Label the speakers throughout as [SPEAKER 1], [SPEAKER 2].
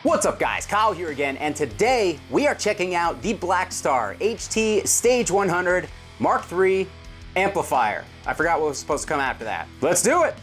[SPEAKER 1] What's up guys, Kyle here again, and today we are checking out the Blackstar HT Stage 100 Mark III amplifier. I forgot what was supposed to come after that. Let's do it!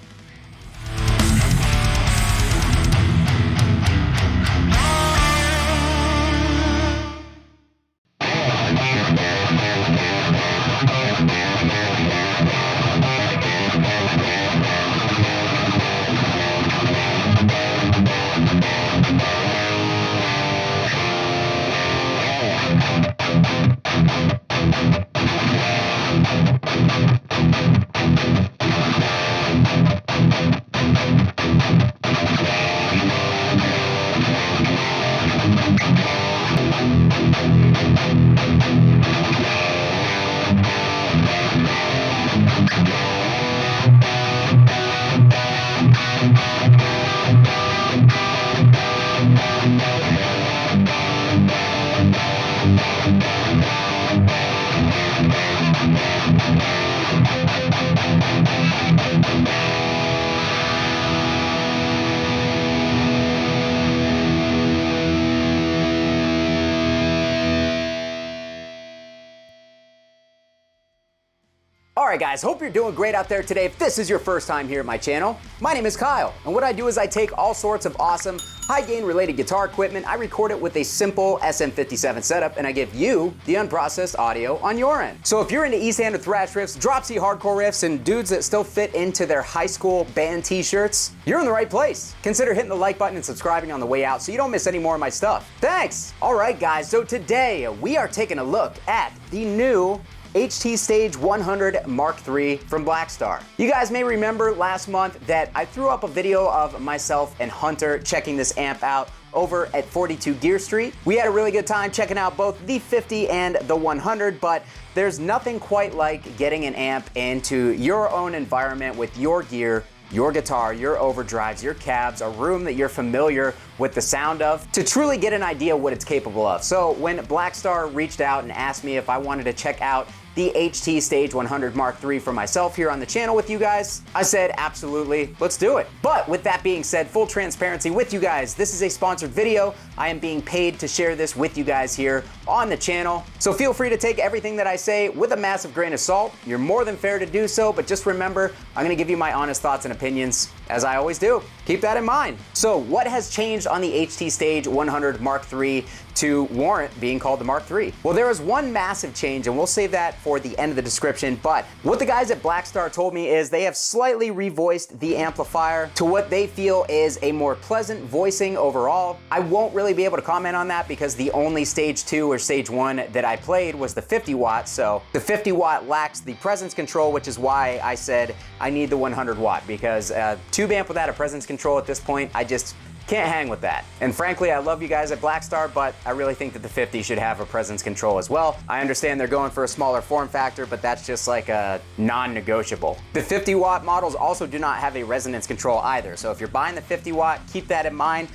[SPEAKER 1] Alright guys, hope you're doing great out there today. If this is your first time here at my channel, my name is Kyle, and what I do is I take all sorts of awesome, high-gain related guitar equipment, I record it with a simple SM57 setup, and I give you the unprocessed audio on your end. So if you're into East Hand or thrash riffs, drop C hardcore riffs, and dudes that still fit into their high school band t-shirts, you're in the right place. Consider hitting the like button and subscribing on the way out so you don't miss any more of my stuff. Thanks! Alright guys, so today we are taking a look at the new HT Stage 100 Mark III from Blackstar. You guys may remember last month that I threw up a video of myself and Hunter checking this amp out over at 42 Gear Street. We had a really good time checking out both the 50 and the 100, but there's nothing quite like getting an amp into your own environment with your gear, your guitar, your overdrives, your cabs, a room that you're familiar with the sound of, to truly get an idea what it's capable of. So when Blackstar reached out and asked me if I wanted to check out the HT Stage 100 Mark III for myself here on the channel with you guys, I said absolutely, let's do it. But with that being said, full transparency with you guys, this is a sponsored video. I am being paid to share this with you guys here on the channel. So feel free to take everything that I say with a massive grain of salt. You're more than fair to do so, but just remember, I'm gonna give you my honest thoughts and opinions, as I always do. Keep that in mind. So what has changed on the HT Stage 100 Mark III to warrant being called the Mark III? Well, there is one massive change, and we'll save that for the end of the description, but what the guys at Blackstar told me is they have slightly revoiced the amplifier to what they feel is a more pleasant voicing overall. I won't really be able to comment on that because the only Stage 2 or Stage 1 that I played was the 50 watt, so the 50 watt lacks the presence control, which is why I said I need the 100 watt, because tube amp without a presence control at this point, I just can't hang with that. And frankly, I love you guys at Blackstar, but I really think that the 50 should have a presence control as well. I understand they're going for a smaller form factor, but that's just like a non-negotiable. The 50 watt models also do not have a resonance control either. So if you're buying the 50 watt, keep that in mind.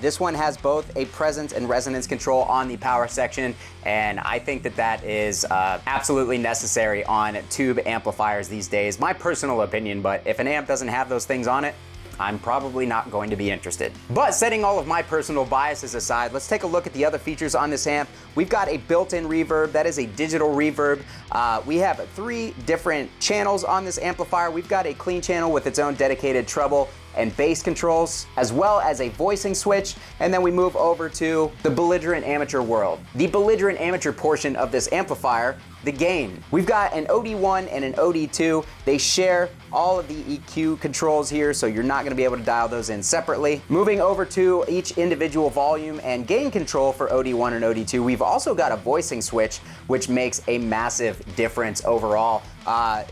[SPEAKER 1] This one has both a presence and resonance control on the power section, and I think that that is absolutely necessary on tube amplifiers these days. My personal opinion, but if an amp doesn't have those things on it, I'm probably not going to be interested. But setting all of my personal biases aside, let's take a look at the other features on this amp. We've got a built-in reverb, that is a digital reverb. We have 3 different channels on this amplifier. We've got a clean channel with its own dedicated treble and bass controls, as well as a voicing switch, and then we move over to the belligerent amateur world. The belligerent amateur portion of this amplifier, the gain. We've got an OD1 and an OD2. They share all of the EQ controls here, so you're not gonna be able to dial those in separately. Moving over to each individual volume and gain control for OD1 and OD2, we've also got a voicing switch, which makes a massive difference overall.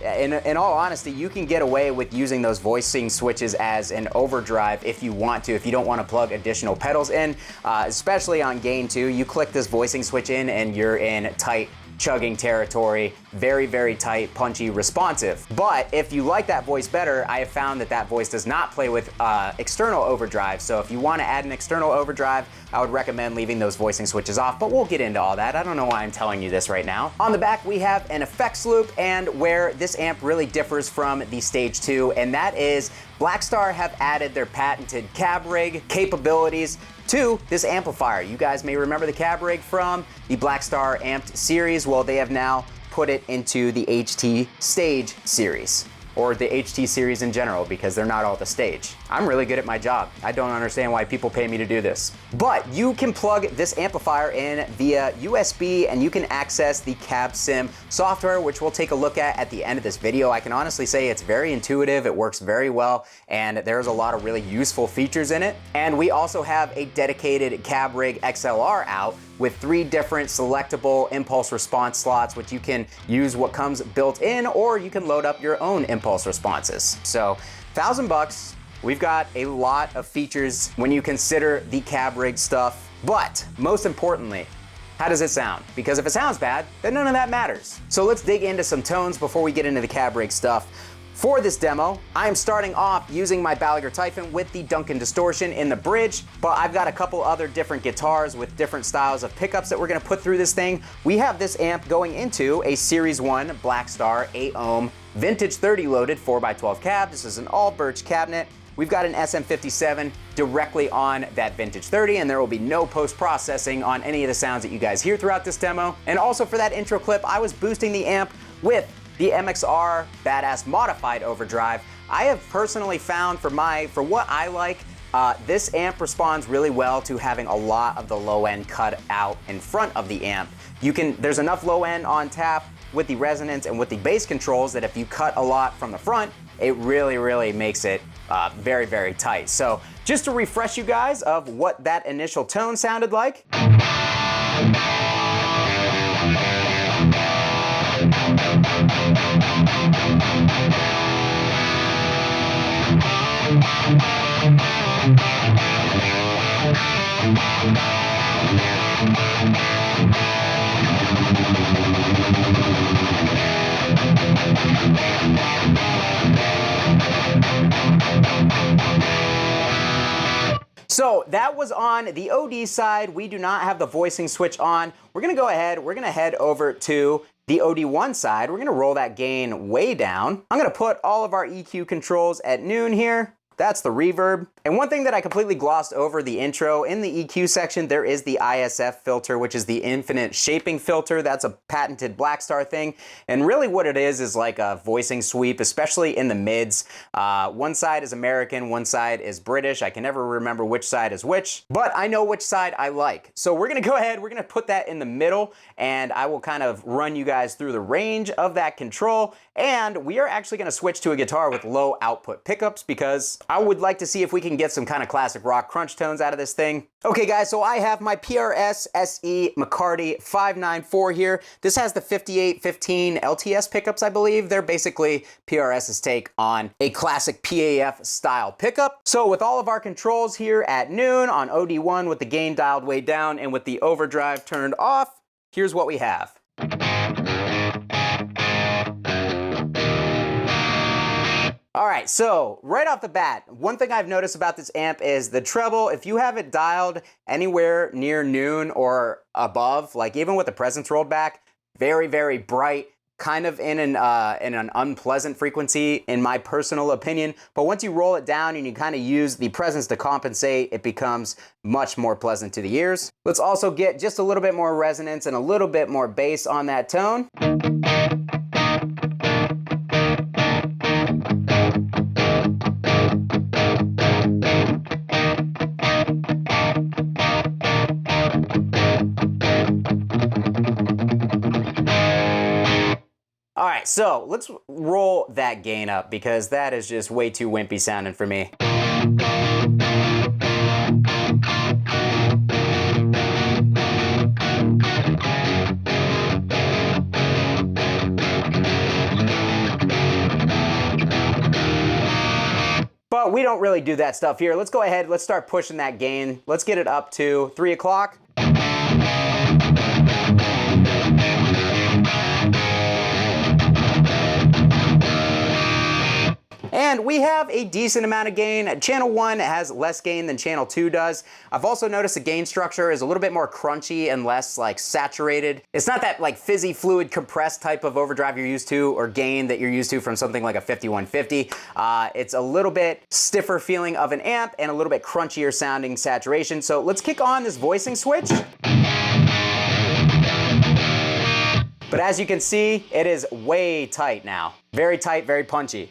[SPEAKER 1] In all honesty, you can get away with using those voicing switches as an overdrive if you want to, if you don't want to plug additional pedals in, especially on gain 2. You click this voicing switch in and you're in tight chugging territory, very, very tight, punchy, responsive. But if you like that voice better, I have found that that voice does not play with external overdrive. So if you want to add an external overdrive, I would recommend leaving those voicing switches off, but we'll get into all that. I don't know why I'm telling you this right now. On the back, we have an effects loop, and where this amp really differs from the Stage 2, and that is Blackstar have added their patented CabRig capabilities to this amplifier. You guys may remember the CabRig from the Blackstar Amped series. Well, they have now put it into the HT Stage series, or the HT series in general, because they're not all the stage. I'm really good at my job. I don't understand why people pay me to do this. But you can plug this amplifier in via USB and you can access the CabSim software, which we'll take a look at the end of this video. I can honestly say it's very intuitive, it works very well, and there's a lot of really useful features in it. And we also have a dedicated CabRig XLR out with 3 different selectable impulse response slots, which you can use what comes built in, or you can load up your own impulse responses. So, $1,000, we've got a lot of features when you consider the CabRig stuff, but most importantly, how does it sound? Because if it sounds bad, then none of that matters. So let's dig into some tones before we get into the CabRig stuff. For this demo, I am starting off using my Balaguer Typhon with the Duncan distortion in the bridge, but I've got a couple other different guitars with different styles of pickups that we're gonna put through this thing. We have this amp going into a Series 1 Blackstar 8 ohm vintage 30 loaded 4x12 cab. This is an all birch cabinet. We've got an SM57 directly on that vintage 30, and there will be no post-processing on any of the sounds that you guys hear throughout this demo. And also for that intro clip, I was boosting the amp with the MXR Badass Modified Overdrive. I have personally found for what I like, this amp responds really well to having a lot of the low end cut out in front of the amp. There's enough low end on tap with the resonance and with the bass controls that if you cut a lot from the front, it really makes it very, very tight. So just to refresh you guys of what that initial tone sounded like. So that was on the OD side. We do not have the voicing switch on. We're gonna go ahead, we're gonna head over to the OD1 side. We're gonna roll that gain way down. I'm gonna put all of our EQ controls at noon here. That's the reverb. And one thing that I completely glossed over the intro, in the EQ section, there is the ISF filter, which is the infinite shaping filter. That's a patented Blackstar thing. And really what it is like a voicing sweep, especially in the mids. One side is American, one side is British. I can never remember which side is which, but I know which side I like. So we're gonna go ahead, we're gonna put that in the middle, and I will kind of run you guys through the range of that control. And we are actually gonna switch to a guitar with low output pickups because I would like to see if we can get some kind of classic rock crunch tones out of this thing. Okay guys, so I have my PRS SE McCarty 594 here. This has the 5815 LTS pickups, I believe. They're basically PRS's take on a classic PAF style pickup. So with all of our controls here at noon on OD1 with the gain dialed way down and with the overdrive turned off, here's what we have. All right, so right off the bat, one thing I've noticed about this amp is the treble. If you have it dialed anywhere near noon or above, like even with the presence rolled back, very bright, kind of in an unpleasant frequency in my personal opinion. But once you roll it down and you kind of use the presence to compensate, it becomes much more pleasant to the ears. Let's also get just a little bit more resonance and a little bit more bass on that tone. All right, so let's roll that gain up because that is just way too wimpy sounding for me. But we don't really do that stuff here. Let's go ahead, let's start pushing that gain. Let's get it up to 3 o'clock. And we have a decent amount of gain. Channel 1 has less gain than channel 2 does. I've also noticed the gain structure is a little bit more crunchy and less like saturated. It's not that like fizzy fluid compressed type of overdrive you're used to or gain that you're used to from something like a 5150. It's a little bit stiffer feeling of an amp and a little bit crunchier sounding saturation. So let's kick on this voicing switch. But as you can see, it is way tight now. Very tight, very punchy.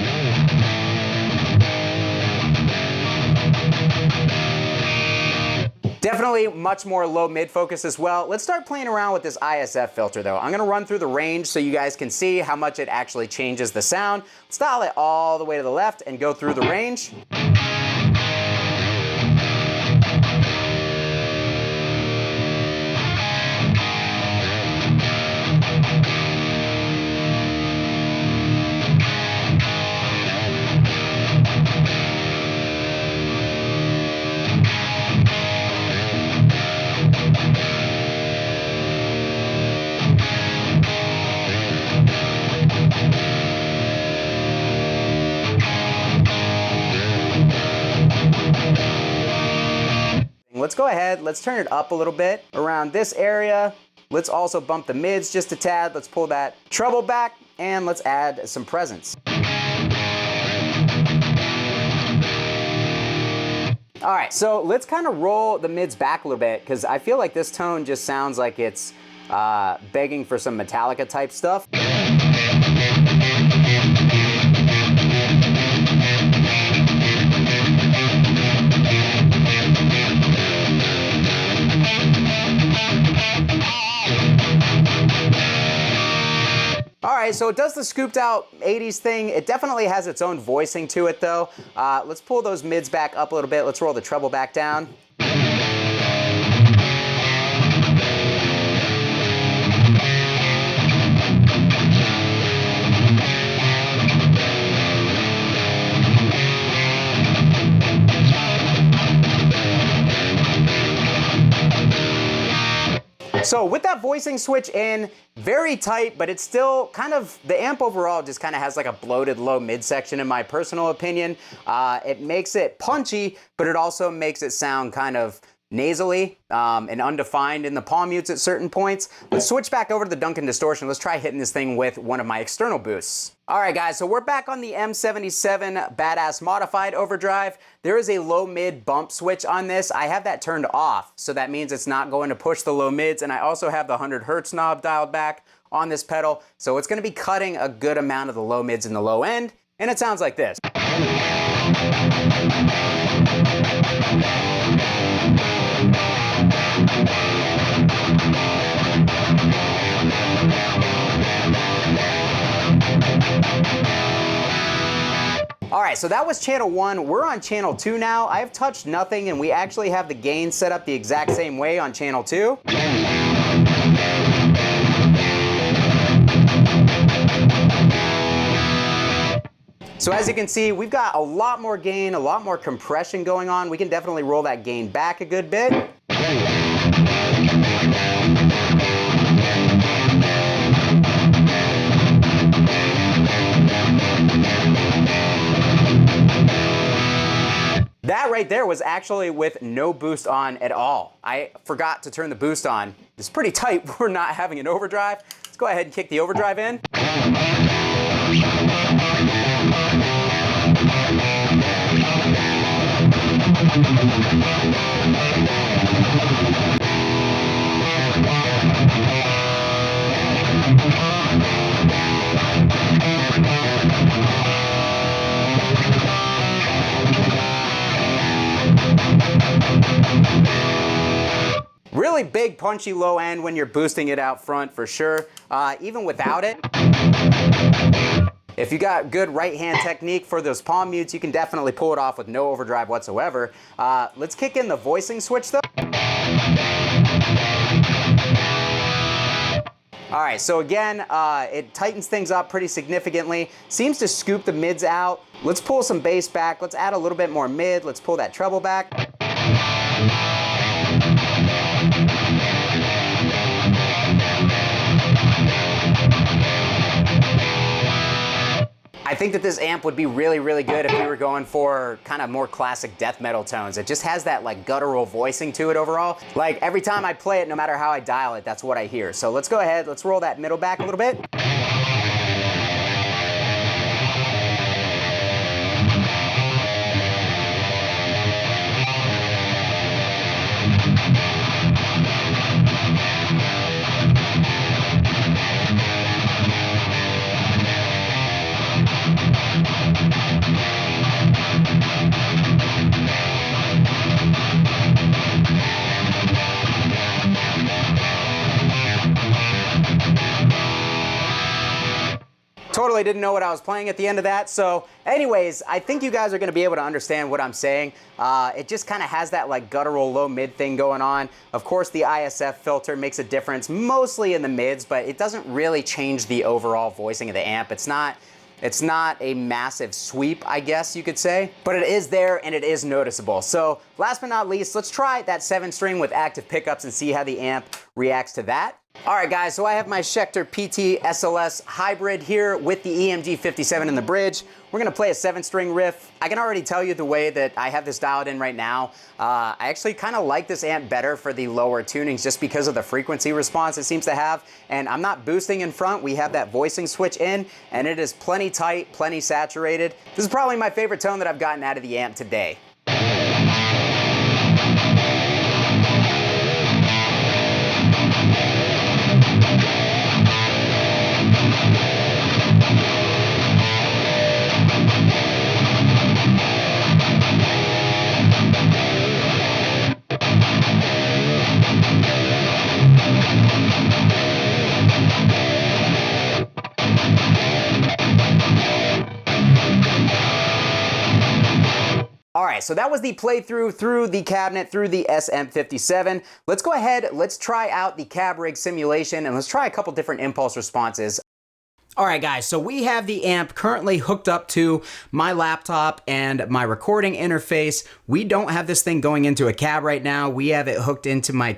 [SPEAKER 1] Definitely much more low mid focus as well. Let's start playing around with this ISF filter though. I'm gonna run through the range so you guys can see how much it actually changes the sound. Let's dial it all the way to the left and go through the range. Let's go ahead, let's turn it up a little bit around this area. Let's also bump the mids just a tad. Let's pull that treble back and let's add some presence. All right, so let's kind of roll the mids back a little bit because I feel like this tone just sounds like it's begging for some Metallica type stuff. All right, so it does the scooped out 80s thing. It definitely has its own voicing to it though. Let's pull those mids back up a little bit. Let's roll the treble back down. So with that voicing switch in, very tight, but it's still kind of, the amp overall just kind of has like a bloated low midsection in my personal opinion. It makes it punchy, but it also makes it sound kind of nasally and undefined in the palm mutes at certain points. Let's switch back over to the Duncan distortion. Let's try hitting this thing with one of my external boosts. All right guys, so we're back on the M77 Badass Modified Overdrive. There is a low mid bump switch on this. I have that turned off, so that means it's not going to push the low mids, and I also have the 100 Hertz knob dialed back on this pedal, so it's gonna be cutting a good amount of the low mids in the low end, and it sounds like this. All right, so that was channel 1. We're on channel 2 now. I have touched nothing, and we actually have the gain set up the exact same way on channel 2. So as you can see, we've got a lot more gain, a lot more compression going on. We can definitely roll that gain back a good bit. That right there was actually with no boost on at all. I forgot to turn the boost on. It's pretty tight. We're not having an overdrive. Let's go ahead and kick the overdrive in. Really big punchy low end when you're boosting it out front for sure, even without it. If you got good right hand technique for those palm mutes, you can definitely pull it off with no overdrive whatsoever. Let's kick in the voicing switch though. All right, so again, it tightens things up pretty significantly. Seems to scoop the mids out. Let's pull some bass back. Let's add a little bit more mid. Let's pull that treble back. I think that this amp would be really, really good if we were going for kind of more classic death metal tones. It just has that like guttural voicing to it overall. Like every time I play it, no matter how I dial it, that's what I hear. So let's go ahead, let's roll that middle back a little bit. Totally didn't know what I was playing at the end of that. So anyways, I think you guys are gonna be able to understand what I'm saying. It just kind of has that like guttural low mid thing going on. Of course, the ISF filter makes a difference mostly in the mids, but it doesn't really change the overall voicing of the amp. It's not a massive sweep, I guess you could say, but it is there and it is noticeable. So last but not least, let's try that 7-string with active pickups and see how the amp reacts to that. All right, guys, so I have my Schecter PT SLS hybrid here with the EMG 57 in the bridge. We're gonna play a 7-string riff. I can already tell you the way that I have this dialed in right now. I actually kind of like this amp better for the lower tunings just because of the frequency response it seems to have. And I'm not boosting in front. We have that voicing switch in and it is plenty tight, plenty saturated. This is probably my favorite tone that I've gotten out of the amp today. All right, so that was the playthrough through the cabinet, through the SM57. Let's go ahead, let's try out the CabRig simulation and let's try a couple different impulse responses. All right, guys, so we have the amp currently hooked up to my laptop and my recording interface. We don't have this thing going into a cab right now. We have it hooked into my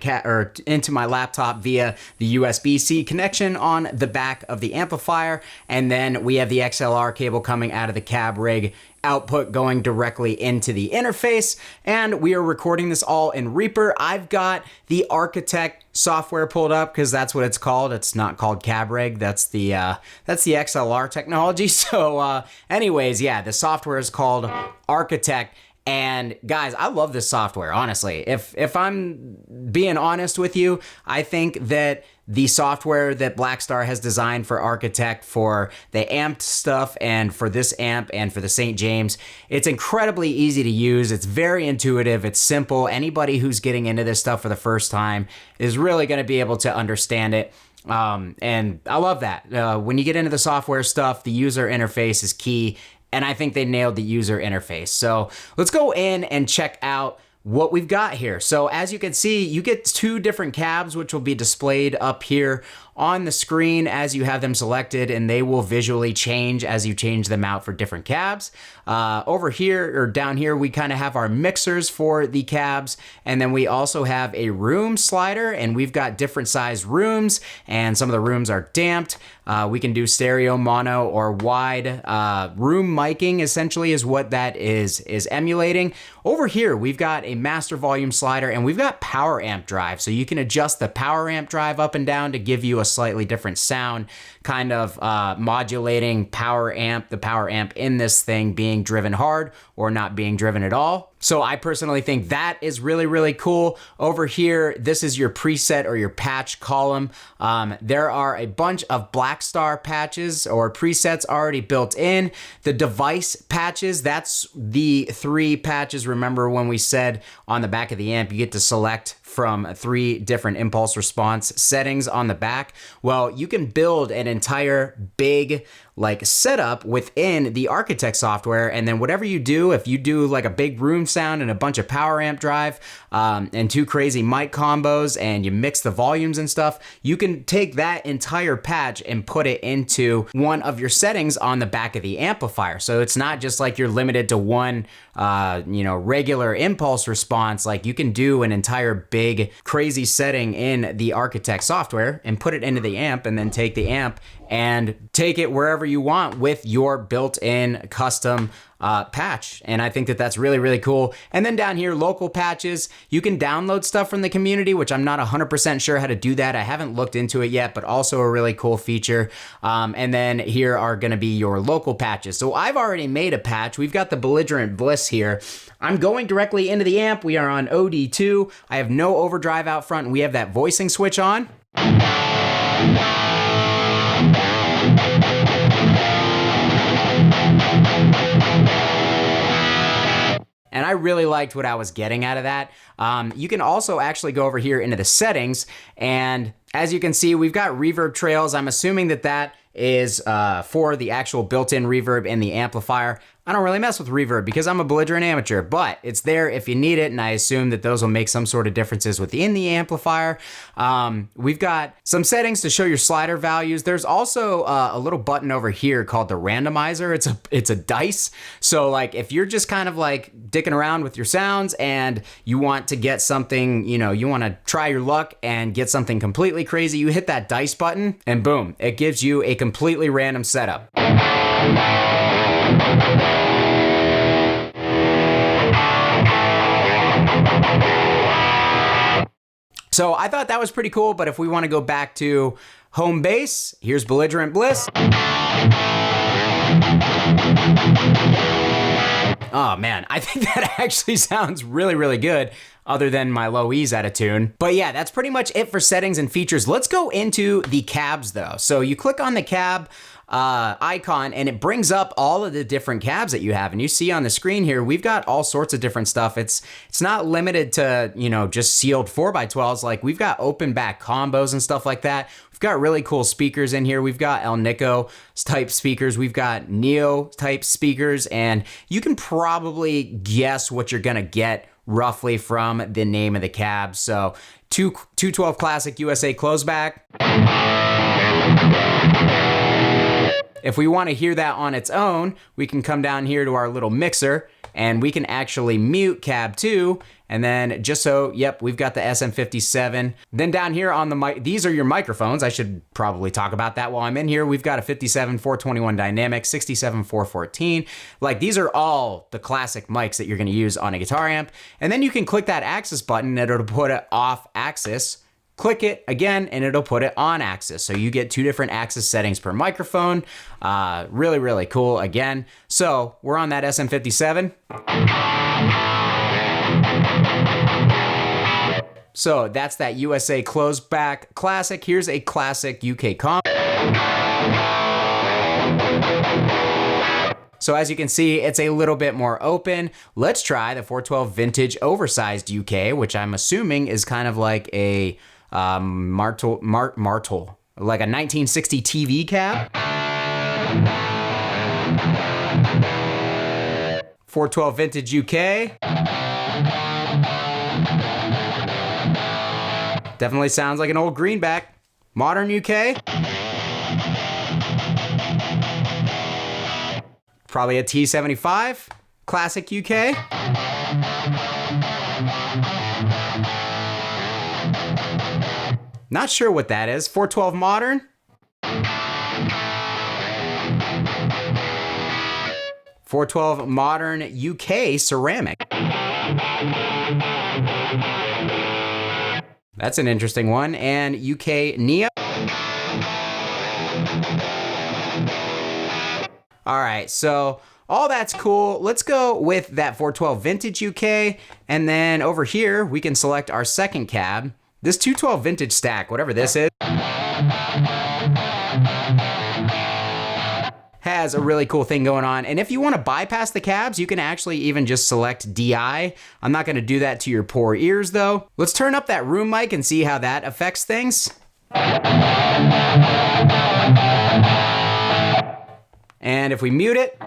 [SPEAKER 1] into my laptop via the USB-C connection on the back of the amplifier, and then we have the XLR cable coming out of the CabRig output going directly into the interface, and we are recording this all in Reaper. I've got the Architect software pulled up because that's what it's called. It's not called CabRig. That's the XLR technology. So anyways, yeah, the software is called Architect. And guys, I love this software, honestly. If I'm being honest with you, I think that the software that Blackstar has designed for Architect, for the amped stuff and for this amp and for the St. James, it's incredibly easy to use. It's very intuitive. It's simple. Anybody who's getting into this stuff for the first time is really going to be able to understand it. And I love that. When you get into the software stuff, the user interface is key. And I think they nailed the user interface. So let's go in and check out what we've got here. So as you can see, you get 2 different cabs, which will be displayed up here on the screen as you have them selected, and they will visually change as you change them out for different cabs. Over here, or down here, we kind of have our mixers for the cabs, and then we also have a room slider, and we've got different size rooms, and some of the rooms are damped. We can do stereo, mono, or wide. Room miking essentially is what that is emulating. Over here, we've got a master volume slider, and we've got power amp drive, so you can adjust the power amp drive up and down to give you a slightly different sound, kind of modulating the power amp in this thing being driven hard or not being driven at all. So I personally think that is really, really cool. Over here, this is your preset or your patch column. There are a bunch of Blackstar patches or presets already built in. The device patches, that's the 3 patches. Remember when we said on the back of the amp, you get to select from 3 different impulse response settings on the back. Well, you can build an entire big like setup within the Architect software, and then whatever you do, if you do like a big room sound and a bunch of power amp drive and 2 crazy mic combos and you mix the volumes and stuff, you can take that entire patch and put it into one of your settings on the back of the amplifier. So it's not just like you're limited to one regular impulse response. Like you can do an entire big crazy setting in the Architect software and put it into the amp, and then take the amp and take it wherever you want with your built-in custom patch. And I think that that's really, really cool. And then down here, local patches, you can download stuff from the community, which I'm not 100% sure how to do that. I haven't looked into it yet, but also a really cool feature. And then here are gonna be your local patches. So I've already made a patch. We've got the Belligerent Bliss here. I'm going directly into the amp. We are on OD2. I have no overdrive out front, and we have that voicing switch on. And I really liked what I was getting out of that. You can also actually go over here into the settings, and as you can see, we've got reverb trails. I'm assuming that that is for the actual built-in reverb in the amplifier. I don't really mess with reverb because I'm a belligerent amateur, but it's there if you need it, and I assume that those will make some sort of differences within the amplifier. We've got some settings to show your slider values. There's also a little button over here called the randomizer. It's a dice. So like if you're just kind of like dicking around with your sounds and you want to get something, you know, you want to try your luck and get something completely crazy, you hit that dice button and boom, it gives you a completely random setup. So I thought that was pretty cool, but if we want to go back to home base, here's Belligerent Bliss. Oh man, I think that actually sounds really, really good, other than my low E's out of tune. But yeah, that's pretty much it for settings and features. Let's go into the cabs though. So you click on the cab icon and it brings up all of the different cabs that you have, and you see on the screen here we've got all sorts of different stuff. It's not limited to, you know, just sealed 4x12s. Like we've got open back combos and stuff like that. We've got really cool speakers in here. We've got El Nico type speakers, we've got Neo type speakers, and you can probably guess what you're gonna get roughly from the name of the cab. So 212 Classic USA closeback. If we want to hear that on its own, we can come down here to our little mixer and we can actually mute cab 2, and then just so, yep, we've got the SM57. Then down here on the mic, these are your microphones. I should probably talk about that while I'm in here. We've got a 57-421 dynamic, 67-414. Like these are all the classic mics that you're going to use on a guitar amp. And then you can click that axis button and it'll put it off axis. Click it again and it'll put it on axis. So you get 2 different axis settings per microphone. Really, really cool again. So we're on that SM57. So that's that USA closeback classic. Here's a classic UK comp. So as you can see, it's a little bit more open. Let's try the 412 vintage oversized UK, which I'm assuming is kind of like a Martel, like a 1960 TV cab. 412 vintage UK. Definitely sounds like an old greenback. Modern UK. Probably a T75. Classic UK. Not sure what that is. 412 modern. 412 modern UK ceramic. That's an interesting one. And UK Neo. All right, so all that's cool. Let's go with that 412 vintage UK. And then over here, we can select our second cab. This 212 vintage stack, whatever this is, has a really cool thing going on. And if you want to bypass the cabs, you can actually even just select DI. I'm not going to do that to your poor ears though. Let's turn up that room mic and see how that affects things. And if we mute it,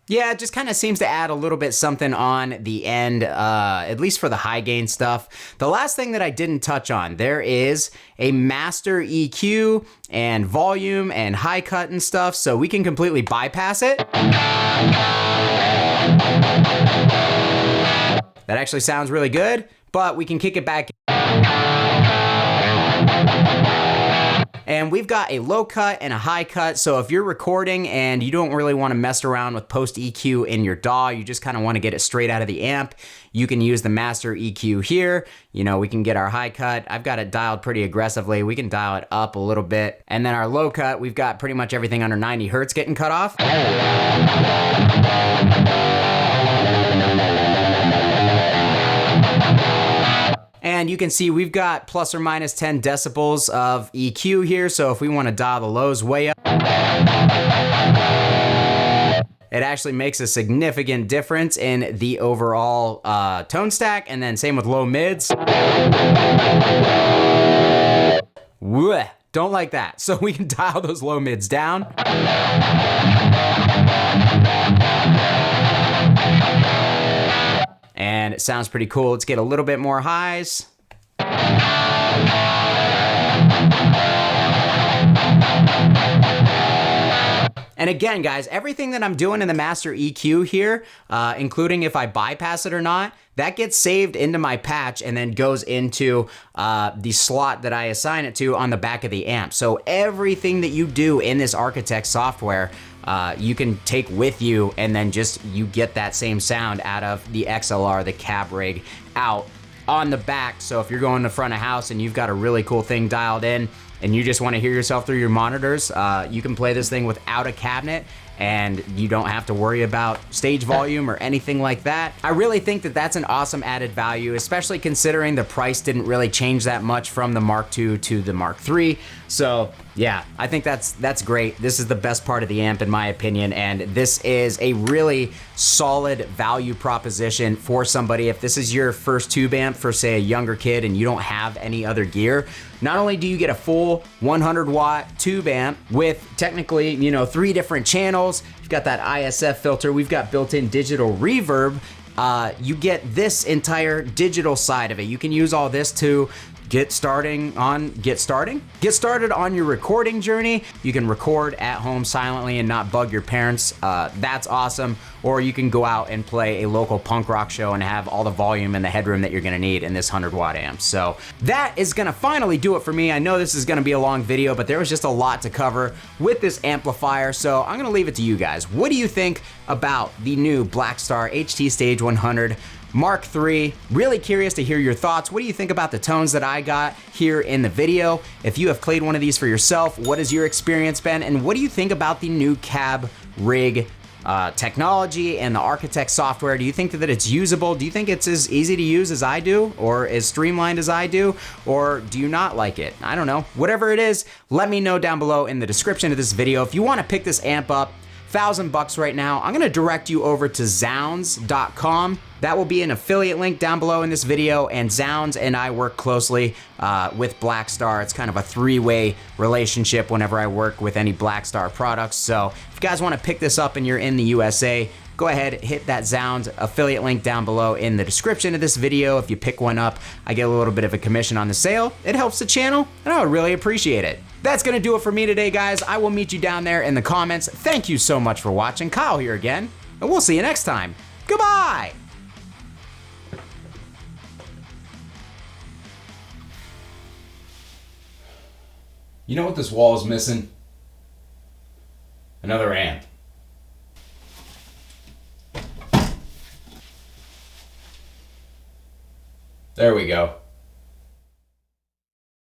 [SPEAKER 1] yeah, it just kind of seems to add a little bit something on the end, at least for the high gain stuff. The last thing that I didn't touch on, there is a master EQ and volume and high cut and stuff, so we can completely bypass it. That actually sounds really good, but we can kick it back. And we've got a low cut and a high cut. So if you're recording and you don't really want to mess around with post EQ in your DAW, you just kind of want to get it straight out of the amp, you can use the master EQ here. You know, we can get our high cut. I've got it dialed pretty aggressively. We can dial it up a little bit. And then our low cut, we've got pretty much everything under 90 hertz getting cut off. And you can see we've got plus or minus 10 decibels of EQ here. So if we want to dial the lows way up, it actually makes a significant difference in the overall tone stack. And then same with low mids. Blech, don't like that. So we can dial those low mids down. And it sounds pretty cool. Let's get a little bit more highs. And again, guys, everything that I'm doing in the master EQ here, including if I bypass it or not, that gets saved into my patch and then goes into the slot that I assign it to on the back of the amp. So everything that you do in this Architect software, you can take with you, and then just you get that same sound out of the XLR, the CabRig, out on the back. So if you're going to front of house and you've got a really cool thing dialed in and you just want to hear yourself through your monitors, you can play this thing without a cabinet, and you don't have to worry about stage volume or anything like that. I really think that that's an awesome added value, especially considering the price didn't really change that much from the Mark II to the Mark III. So yeah, I think that's great. This is the best part of the amp in my opinion, and this is a really solid value proposition for somebody. If this is your first tube amp for, say, a younger kid and you don't have any other gear, not only do you get a full 100 watt tube amp with technically, you know, 3 different channels, you've got that ISF filter, we've got built-in digital reverb, you get this entire digital side of it. You can use all this to get started on your recording journey. You can record at home silently and not bug your parents. That's awesome. Or you can go out and play a local punk rock show and have all the volume and the headroom that you're gonna need in this 100 watt amp. So that is gonna finally do it for me. I know this is gonna be a long video, but there was just a lot to cover with this amplifier. So I'm gonna leave it to you guys. What do you think about the new Blackstar HT Stage 100 Mark III? Really curious to hear your thoughts. What do you think about the tones that I got here in the video? If you have played one of these for yourself, what has your experience been? And what do you think about the new CabRig technology and the Architect software? Do you think that it's usable? Do you think it's as easy to use as I do, or as streamlined as I do? Or do you not like it? I don't know. Whatever it is, let me know down below in the description of this video. If you want to pick this amp up, $1,000 right now, I'm gonna direct you over to zounds.com. That will be an affiliate link down below in this video, and Zounds and I work closely with Blackstar. It's kind of a 3-way relationship whenever I work with any Blackstar products. So if you guys wanna pick this up and you're in the USA, go ahead, hit that Zounds affiliate link down below in the description of this video. If you pick one up, I get a little bit of a commission on the sale. It helps the channel, and I would really appreciate it. That's gonna do it for me today, guys. I will meet you down there in the comments. Thank you so much for watching. Kyle here again, and we'll see you next time. Goodbye! You know what this wall is missing? Another amp. There we go.